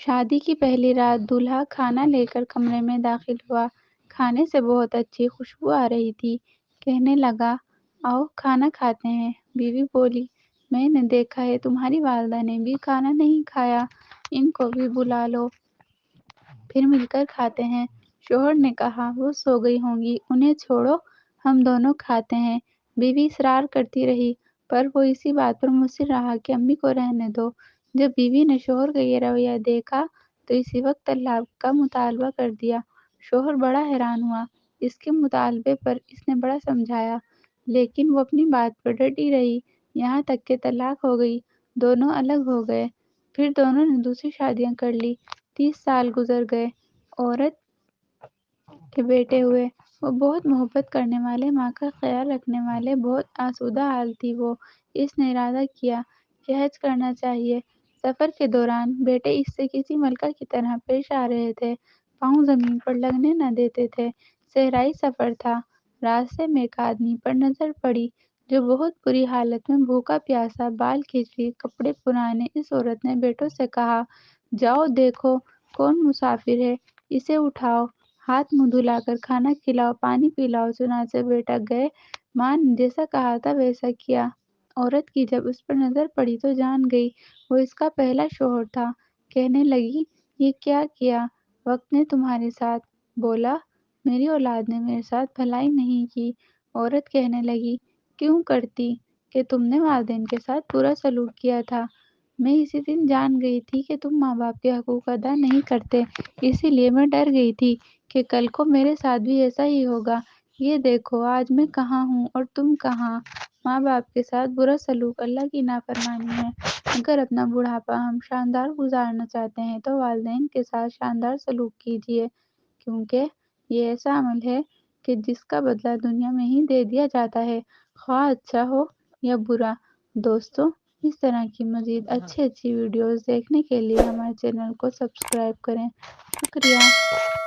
شادی کی پہلی رات دولہا کھانا لے کر کمرے میں داخل ہوا۔ کھانے سے بہت اچھی خوشبو آ رہی تھی۔ کہنے لگا، آؤ کھانا کھاتے ہیں۔ بیوی بولی، میں نے دیکھا ہے تمہاری والدہ نے بھی کھانا نہیں کھایا، ان کو بھی بلا لو، پھر مل کر کھاتے ہیں۔ شوہر نے کہا، وہ سو گئی ہوں گی، انہیں چھوڑو، ہم دونوں کھاتے ہیں۔ بیوی اصرار کرتی رہی، پر وہ اسی بات پر مصر رہا کہ امی کو رہنے دو۔ جب بیوی نے شوہر کا یہ رویہ دیکھا تو اسی وقت طلاق کا مطالبہ کر دیا۔ شوہر بڑا حیران ہوا۔ اس کے مطالبے پر اس نے بڑا سمجھایا، لیکن وہ اپنی بات پر ڈٹی رہی، یہاں تک کہ طلاق ہو گئی، دونوں الگ ہو گئے۔ پھر دونوں نے دوسری شادیاں کر لی۔ 30 سال گزر گئے۔ عورت کے بیٹے ہوئے۔ وہ بہت محبت کرنے والے، ماں کا خیال رکھنے والے، بہت آسودہ حال تھی وہ۔ اس نے ارادہ کیا کہ حج کرنا چاہیے۔ سفر کے دوران بیٹے اس سے کسی ملکہ کی طرح پیش آ رہے تھے، پاؤں زمین پر لگنے نہ دیتے تھے۔ صحرائی سفر تھا۔ راستے میں ایک آدمی پر نظر پڑی جو بہت بری حالت میں بھوکا پیاسا، بال کھچڑی، کپڑے پرانے۔ اس عورت نے بیٹوں سے کہا، جاؤ دیکھو کون مسافر ہے، اسے اٹھاؤ، ہاتھ منہ دھلا کر کھانا کھلاؤ، پانی پلاؤ۔ چنانچہ بیٹا گئے، ماں نے جیسا کہا تھا ویسا کیا۔ عورت کی جب اس پر نظر پڑی تو جان گئی وہ اس کا پہلا شوہر تھا۔ کہنے لگی، یہ کیا کیا وقت نے تمہارے ساتھ؟ بولا، میری اولاد نے میرے ساتھ بھلائی نہیں کی۔ عورت کہنے لگی، کیوں کرتی کہ تم نے والدین کے ساتھ برا سلوک کیا تھا۔ میں اسی دن جان گئی تھی کہ تم ماں باپ کے حقوق ادا نہیں کرتے، اسی لیے میں ڈر گئی تھی کہ کل کو میرے ساتھ بھی ایسا ہی ہوگا۔ یہ دیکھو آج میں کہاں ہوں اور تم کہاں۔ ماں باپ کے ساتھ برا سلوک اللہ کی نافرمانی ہے۔ اگر اپنا بڑھاپا ہم شاندار گزارنا چاہتے ہیں تو والدین کے ساتھ شاندار سلوک کیجیے، کیونکہ یہ ایسا عمل ہے کہ جس کا بدلہ دنیا میں ہی دے دیا جاتا ہے، خواہ اچھا ہو یا برا۔ دوستو، اس طرح کی مزید اچھی ویڈیوز دیکھنے کے لیے ہمارے چینل کو سبسکرائب کریں۔ شکریہ۔